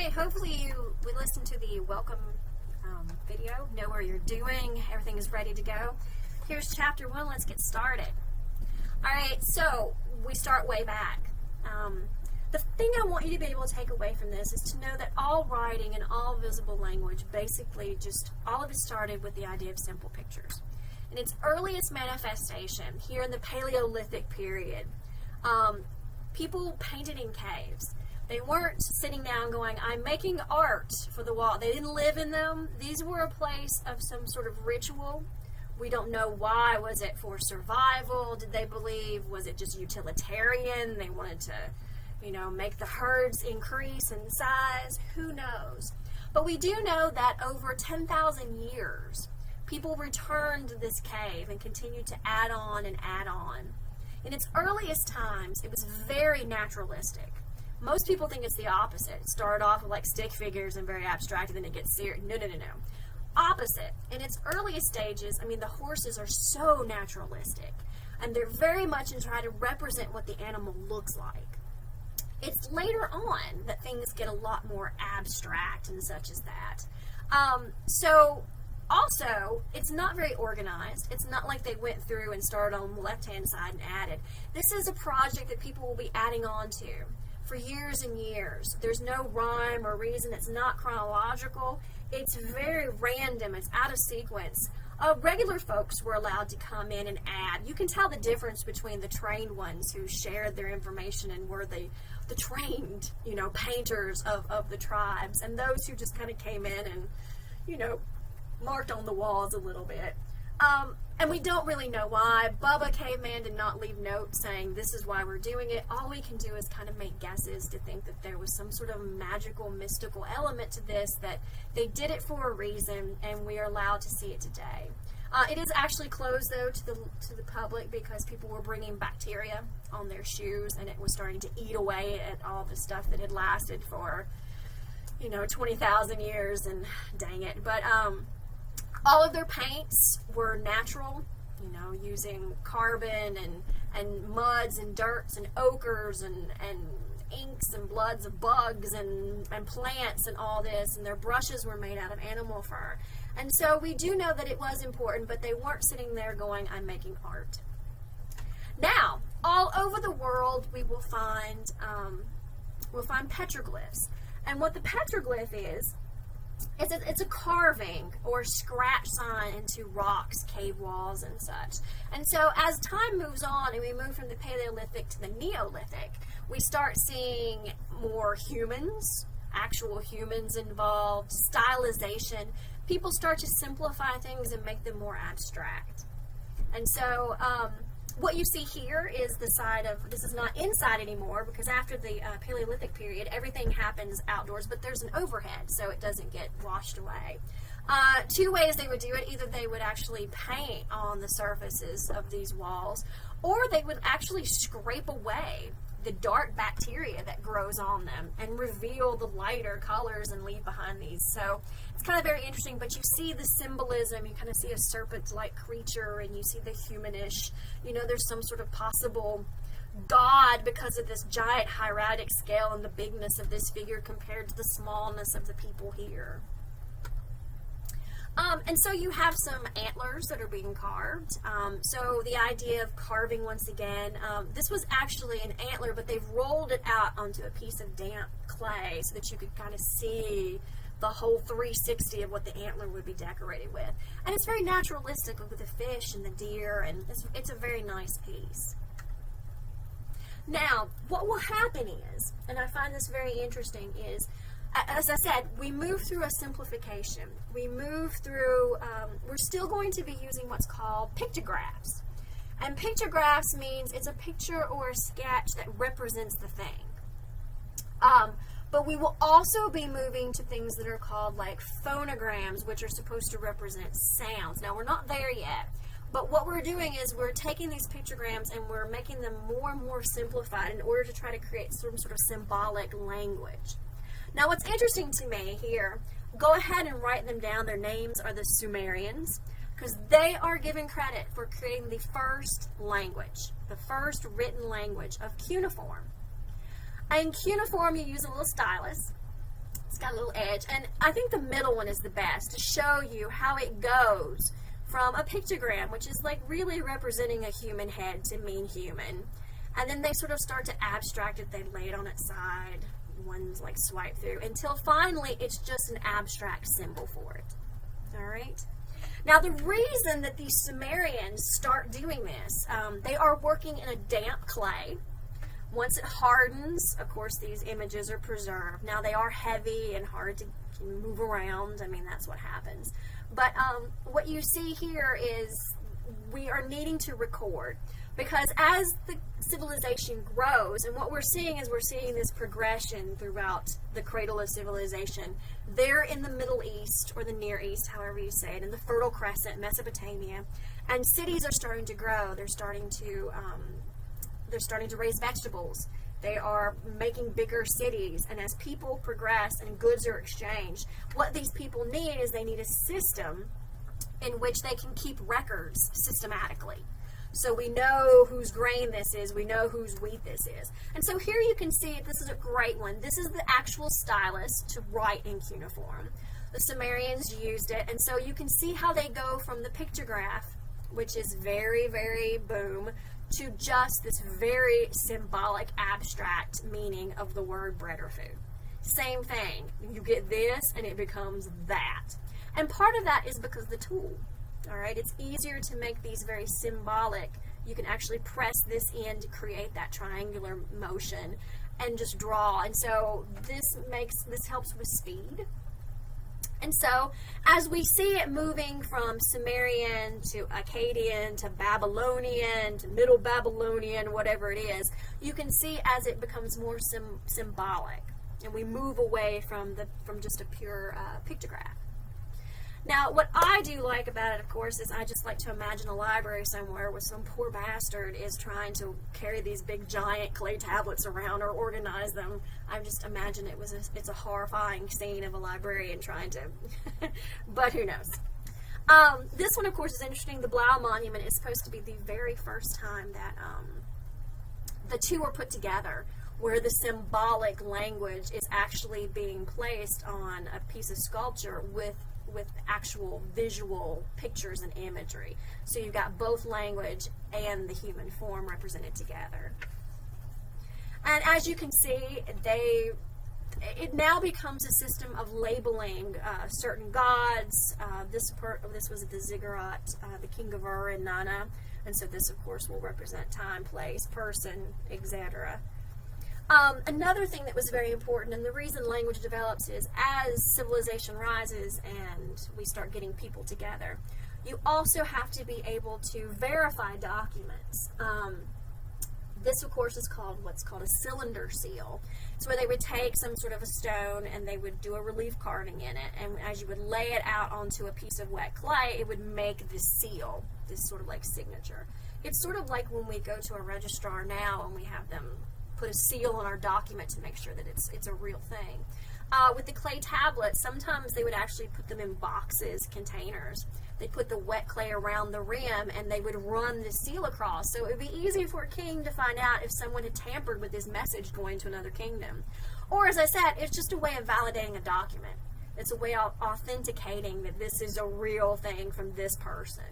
right, hopefully you would listen to the welcome video, know where you're doing, everything is ready to go. Here's chapter 1, let's get started. Alright, so we start way back. The thing I want you to be able to take away from this is to know that all writing and all visible language, basically just all of it started with the idea of simple pictures. In its earliest manifestation, here in the Paleolithic period, people painted in caves. They weren't sitting down going, I'm making art for the wall. They didn't live in them. These were a place of some sort of ritual. We don't know why. Was it for survival? Did they believe? Was it just utilitarian? They wanted to, make the herds increase in size. Who knows? But we do know that over 10,000 years, people returned to this cave and continued to add on and add on. In its earliest times, it was very naturalistic. Most people think it's the opposite. It started off with like stick figures and very abstract, and then it gets serious. No. Opposite. In its earliest stages, the horses are so naturalistic, and they're very much in trying to represent what the animal looks like. It's later on that things get a lot more abstract and such as that. Also, it's not very organized. It's not like they went through and started on the left-hand side and added. This is a project that people will be adding on to for years and years. There's no rhyme or reason. It's not chronological. It's very random. It's out of sequence. Regular folks were allowed to come in and add. You can tell the difference between the trained ones who shared their information and were the trained, painters of the tribes, and those who just kind of came in and, marked on the walls a little bit. And we don't really know why. Bubba Caveman did not leave notes saying this is why we're doing it. All we can do is kind of make guesses to think that there was some sort of magical, mystical element to this, that they did it for a reason, and we are allowed to see it today. It is actually closed, though, to the public because people were bringing bacteria on their shoes, and it was starting to eat away at all the stuff that had lasted for, 20,000 years, and dang it. But all of their paints were natural, using carbon and muds and dirts and ochres and inks and bloods of bugs and plants and all this, and their brushes were made out of animal fur. And so we do know that it was important, but they weren't sitting there going, I'm making art. Now, all over the world we will find petroglyphs. And what the petroglyph is, it's a carving or scratch sign into rocks, cave walls, and such. And so as time moves on and we move from the Paleolithic to the Neolithic, we start seeing more humans, actual humans involved, stylization. People start to simplify things and make them more abstract. And so what you see here is the side of, this is not inside anymore because after the Paleolithic period, everything happens outdoors, but there's an overhead so it doesn't get washed away. Two ways they would do it. Either they would actually paint on the surfaces of these walls, or they would actually scrape away the dark bacteria that grows on them and reveal the lighter colors and leave behind these. So it's kind of very interesting, but you see the symbolism. You kind of see a serpent-like creature, and you see the humanish. There's some sort of possible god because of this giant hieratic scale and the bigness of this figure compared to the smallness of the people here. And so you have some antlers that are being carved. So the idea of carving, once again, this was actually an antler, but they've rolled it out onto a piece of damp clay so that you could kind of see the whole 360 of what the antler would be decorated with. And it's very naturalistic with the fish and the deer, and it's a very nice piece. Now, what will happen is, and I find this very interesting, is as I said, we move through a simplification. We move through, we're still going to be using what's called pictographs. And pictographs means it's a picture or a sketch that represents the thing. But we will also be moving to things that are called like phonograms, which are supposed to represent sounds. Now, we're not there yet. But what we're doing is we're taking these pictograms and we're making them more and more simplified in order to try to create some sort of symbolic language. Now, what's interesting to me here, go ahead and write them down. Their names are the Sumerians, because they are given credit for creating the first language, the first written language of cuneiform. In cuneiform, you use a little stylus, It's got a little edge. And I think the middle one is the best to show you how it goes from a pictogram, which is like really representing a human head to mean human. And then they sort of start to abstract it. They lay it on its side. One's like swipe through until finally it's just an abstract symbol for it. All right. Now the reason that these Sumerians start doing this, they are working in a damp clay. Once it hardens, of course, these images are preserved. Now they are heavy and hard to move around. I mean, that's what happens. But what you see here is we are needing to record, because as the civilization grows, and what we're seeing is we're seeing this progression throughout the cradle of civilization. There in the Middle East, or the Near East, however you say it, in the Fertile Crescent, Mesopotamia, and cities are starting to grow. They're starting to raise vegetables. They are making bigger cities, and as people progress and goods are exchanged, what these people need is they need a system in which they can keep records systematically. So we know whose grain this is, we know whose wheat this is. And so here you can see, this is a great one. This is the actual stylus to write in cuneiform. The Sumerians used it, and so you can see how they go from the pictograph, which is very, very boom, to just this very symbolic, abstract meaning of the word bread or food. Same thing. You get this, and it becomes that. And part of that is because of the tool. All right, it's easier to make these very symbolic. You can actually press this in to create that triangular motion and just draw. And so this helps with speed. And so as we see it moving from Sumerian to Akkadian to Babylonian to Middle Babylonian, whatever it is, you can see as it becomes more symbolic, and we move away from just a pure pictograph. Now, what I do like about it, of course, is I just like to imagine a library somewhere where some poor bastard is trying to carry these big, giant clay tablets around or organize them. I just imagine it's a horrifying scene of a librarian trying to, but who knows. This one, of course, is interesting. The Blau Monument is supposed to be the very first time that the two are put together, where the symbolic language is actually being placed on a piece of sculpture with actual visual pictures and imagery. So you've got both language and the human form represented together. And as you can see, it now becomes a system of labeling certain gods. This was the ziggurat, the king of Ur and Nana, and so this, of course, will represent time, place, person, etc. Another thing that was very important, and the reason language develops, is as civilization rises and we start getting people together, you also have to be able to verify documents. This, of course, is what's called a cylinder seal. It's where they would take some sort of a stone and they would do a relief carving in it, and as you would lay it out onto a piece of wet clay, it would make this seal, this sort of like signature. It's sort of like when we go to a registrar now and we have them put a seal on our document to make sure that it's a real thing. With the clay tablets, sometimes they would actually put them in boxes, containers. They'd put the wet clay around the rim and they would run the seal across. So it would be easy for a king to find out if someone had tampered with his message going to another kingdom. Or, as I said, it's just a way of validating a document. It's a way of authenticating that this is a real thing from this person.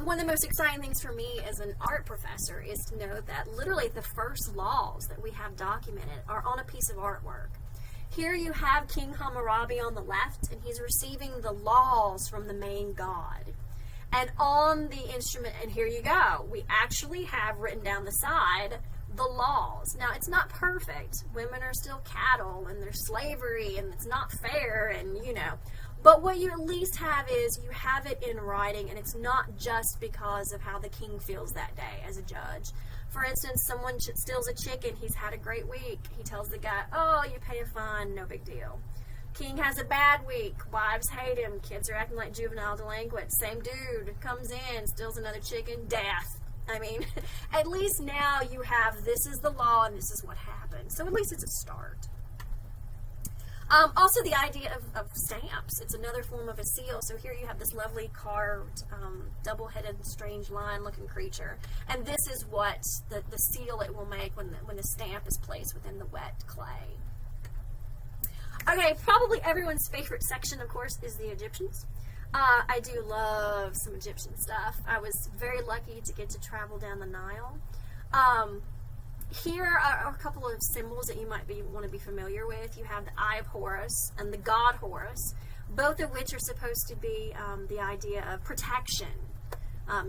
One of the most exciting things for me as an art professor is to know that literally the first laws that we have documented are on a piece of artwork. Here you have King Hammurabi on the left, and he's receiving the laws from the main god. And on the instrument, and here you go, we actually have written down the side the laws. Now, it's not perfect. Women are still cattle, and there's slavery, and it's not fair, and you know. But what you at least have is you have it in writing, and it's not just because of how the king feels that day as a judge. For instance, someone steals a chicken, he's had a great week. He tells the guy, oh, you pay a fine, no big deal. King has a bad week, wives hate him, kids are acting like juvenile delinquents. Same dude comes in, steals another chicken, death. I mean, at least now you have this is the law and this is what happened. So at least it's a start. Also, the idea of stamps. It's another form of a seal. So here you have this lovely carved, double-headed, strange lion-looking creature. And this is what the seal it will make when the stamp is placed within the wet clay. Okay, probably everyone's favorite section, of course, is the Egyptians. I do love some Egyptian stuff. I was very lucky to get to travel down the Nile. Here are a couple of symbols that you might want to be familiar with. You have the Eye of Horus and the god Horus, both of which are supposed to be the idea of protection.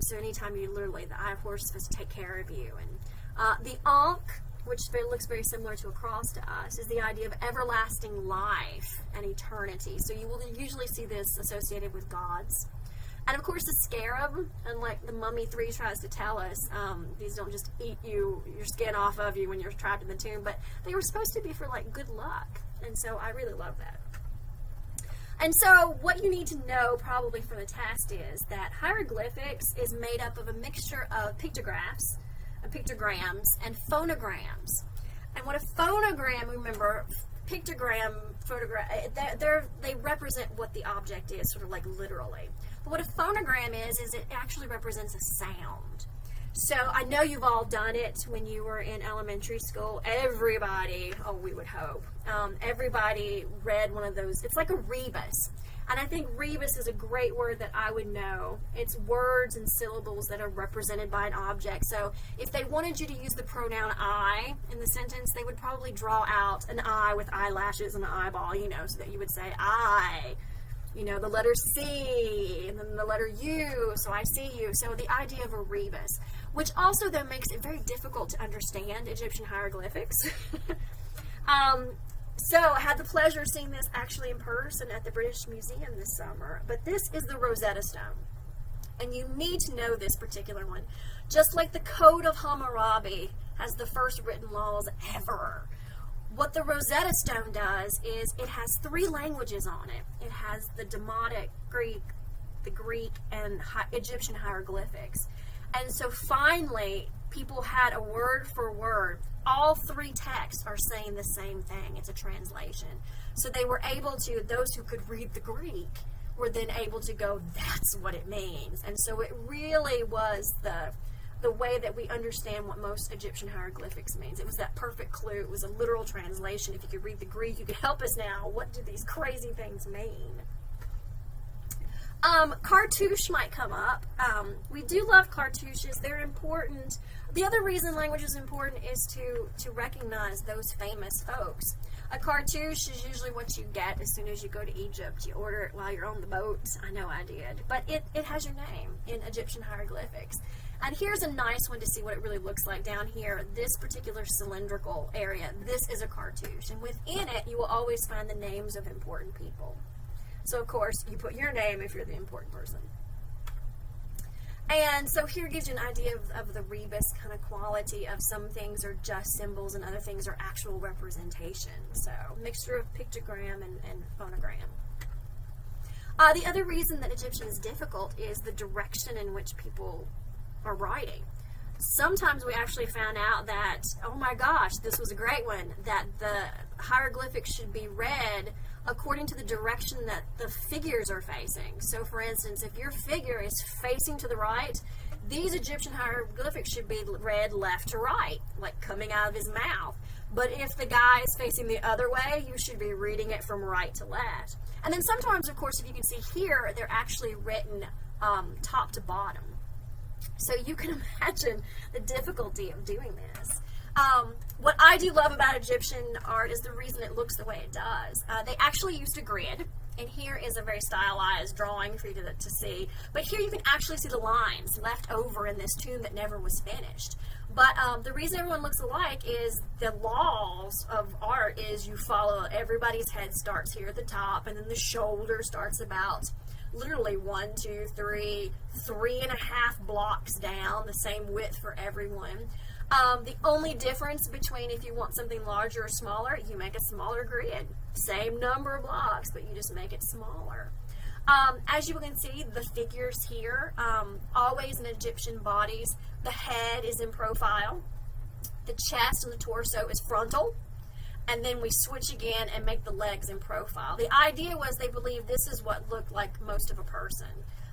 So anytime the Eye of Horus is supposed to take care of you. And the Ankh, which looks very similar to a cross to us, is the idea of everlasting life and eternity. So you will usually see this associated with gods. And of course the scarab, unlike the Mummy 3 tries to tell us, these don't just eat your skin off of you when you're trapped in the tomb, but they were supposed to be for like good luck. And so I really love that. And so what you need to know probably for the test is that hieroglyphics is made up of a mixture of pictographs, pictograms, and phonograms. And what a phonogram, remember, pictogram, photograph, they represent what the object is, sort of like literally. But what a phonogram is it actually represents a sound. So I know you've all done it when you were in elementary school. Everybody, we would hope, everybody read one of those. It's like a rebus. And I think rebus is a great word that I would know. It's words and syllables that are represented by an object. So if they wanted you to use the pronoun I in the sentence, they would probably draw out an eye with eyelashes and an eyeball, so that you would say I, the letter C, and then the letter U, so I see you. So the idea of a rebus, which also then makes it very difficult to understand Egyptian hieroglyphics. So I had the pleasure of seeing this actually in person at the British Museum this summer. But this is the Rosetta Stone. And you need to know this particular one. Just like the Code of Hammurabi has the first written laws ever. What the Rosetta Stone does is it has 3 languages on it. It has the Demotic Greek, the Greek, and Egyptian hieroglyphics. And so finally, people had a word for word. All 3 texts are saying the same thing. It's a translation. So they were able to, those who could read the Greek were then able to go, that's what it means. And so it really was the way that we understand what most Egyptian hieroglyphics means. It was that perfect clue. It was a literal translation. If you could read the Greek, you could help us now. What do these crazy things mean? Cartouche might come up. We do love cartouches. They're important. The other reason language is important is to recognize those famous folks. A cartouche is usually what you get as soon as you go to Egypt. You order it while you're on the boat. I know I did. But it has your name in Egyptian hieroglyphics. And here's a nice one to see what it really looks like down here. This particular cylindrical area, this is a cartouche. And within it, you will always find the names of important people. So, of course, you put your name if you're the important person. And so here gives you an idea of the rebus kind of quality of some things are just symbols and other things are actual representation. So, mixture of pictogram and phonogram. The other reason that Egyptian is difficult is the direction in which people are writing. Sometimes we actually found out that, oh my gosh, this was a great one, that the hieroglyphics should be read according to the direction that the figures are facing. So for instance, if your figure is facing to the right, these Egyptian hieroglyphics should be read left to right, like coming out of his mouth. But if the guy is facing the other way, you should be reading it from right to left. And then sometimes, of course, if you can see here, they're actually written top to bottom. So you can imagine the difficulty of doing this. What I do love about Egyptian art is the reason it looks the way it does. They actually used a grid, and here is a very stylized drawing for you to see. But here you can actually see the lines left over in this tomb that never was finished. But the reason everyone looks alike is the laws of art is you follow everybody's head starts here at the top, and then the shoulder starts about literally 1, 2, 3, 3.5 blocks down, the same width for everyone. The only difference between if you want something larger or smaller, you make a smaller grid. Same number of blocks, but you just make it smaller. As you can see, the figures here, always in Egyptian bodies, the head is in profile, the chest and the torso is frontal, and then we switch again and make the legs in profile. The idea was they believed this is what looked like most of a person.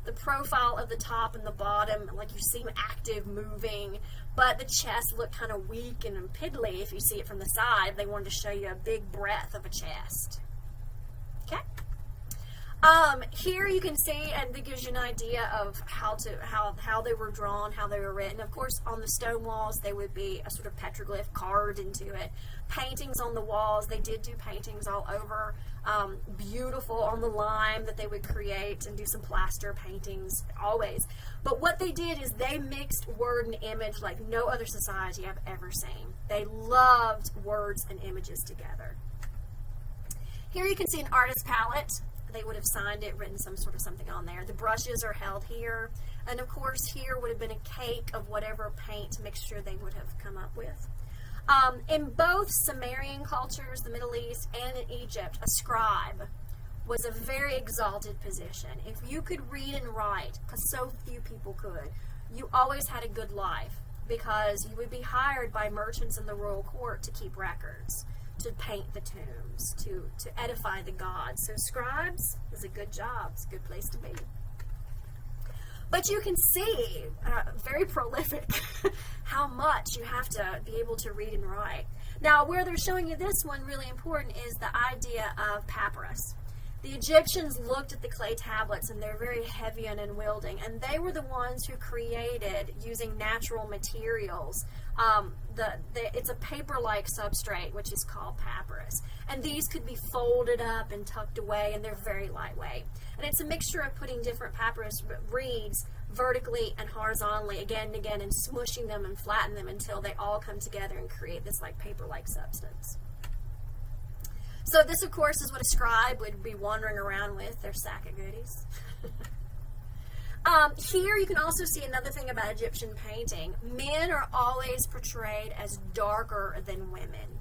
The profile of the top and the bottom, like you seem active, moving, but the chest looked kind of weak and piddly if you see it from the side. They wanted to show you a big breadth of a chest. Okay. Here you can see, and it gives you an idea of how they were drawn, how they were written. Of course, on the stone walls, they would be a sort of petroglyph carved into it. Paintings on the walls, they did do paintings all over, beautiful on the lime that they would create, and do some plaster paintings always. But what they did is they mixed word and image like no other society I've ever seen. They loved words and images together. Here you can see an artist's palette. They would have signed it, written some sort of something on there. The brushes are held here. And of course here would have been a cake of whatever paint mixture they would have come up with. In both Sumerian cultures, the Middle East, and in Egypt, a scribe was a very exalted position. If you could read and write, because so few people could, you always had a good life, because you would be hired by merchants in the royal court to keep records, to paint the tombs, to edify the gods. So scribes is a good job. It's a good place to be. But you can see, very prolific, how much you have to be able to read and write. Now, where they're showing you this one, really important, is the idea of papyrus. The Egyptians looked at the clay tablets, and they're very heavy and unwielding, and they were the ones who created, using natural materials, it's a paper-like substrate, which is called papyrus. And these could be folded up and tucked away, and they're very lightweight. And it's a mixture of putting different papyrus reeds vertically and horizontally again and again, and smushing them and flatten them until they all come together and create this like paper-like substance. So this, of course, is what a scribe would be wandering around with, their sack of goodies. Here you can also see another thing about Egyptian painting. Men are always portrayed as darker than women.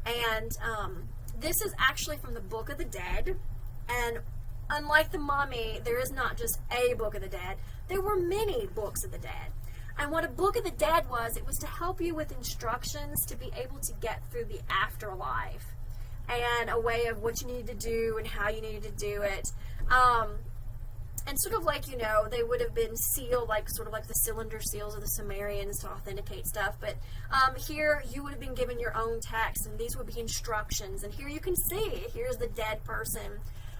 And this is actually from the Book of the Dead. And unlike the Mummy, there is not just a Book of the Dead. There were many Books of the Dead. And what a Book of the Dead was, it was to help you with instructions to be able to get through the afterlife, and a way of what you need to do and how you needed to do it. And sort of like, you know, they would have been sealed, like sort of like the cylinder seals of the Sumerians to authenticate stuff. But here you would have been given your own text, and these would be instructions. And here you can see, here's the dead person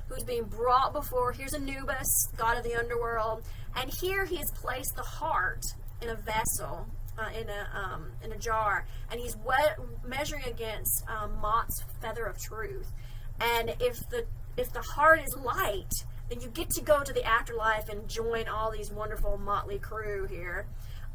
who's being brought before. Here's Anubis, god of the underworld. And here he has placed the heart in a vessel, in a jar, and he's measuring against Mot's feather of truth. And if the heart is light, then you get to go to the afterlife and join all these wonderful motley crew here.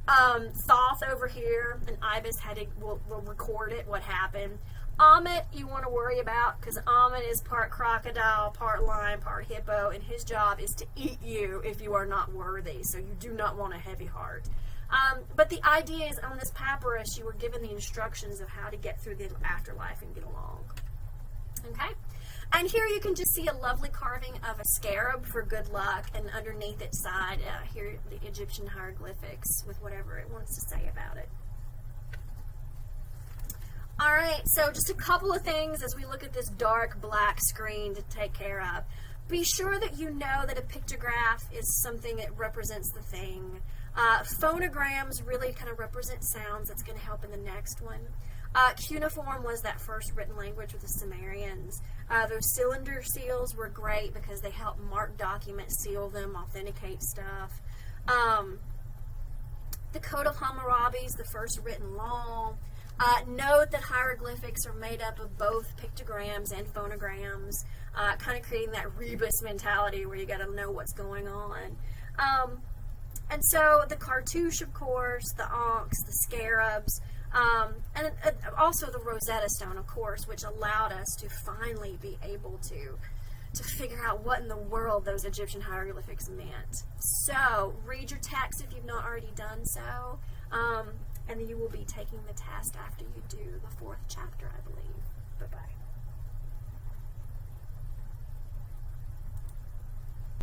Thoth over here, and Ibis will record it, what happened. Amit you want to worry about, because Amit is part crocodile, part lion, part hippo, and his job is to eat you if you are not worthy, so you do not want a heavy heart. But the idea is, on this papyrus, you were given the instructions of how to get through the afterlife and get along. Okay? And here you can just see a lovely carving of a scarab for good luck, and underneath its side, here the Egyptian hieroglyphics with whatever it wants to say about it. Alright, so just a couple of things as we look at this dark black screen to take care of. Be sure that you know that a pictograph is something that represents the thing. Phonograms really kind of represent sounds. That's going to help in the next one. Cuneiform was that first written language with the Sumerians. Those cylinder seals were great because they helped mark documents, seal them, authenticate stuff. The Code of Hammurabi is the first written law. Note that hieroglyphics are made up of both pictograms and phonograms, kind of creating that rebus mentality where you got to know what's going on. And so the cartouche, of course, the ankhs, the scarabs, and also the Rosetta Stone, of course, which allowed us to finally be able to figure out what in the world those Egyptian hieroglyphics meant. So read your text if you've not already done so, and you will be taking the test after you do the 4th chapter, I believe. Bye-bye.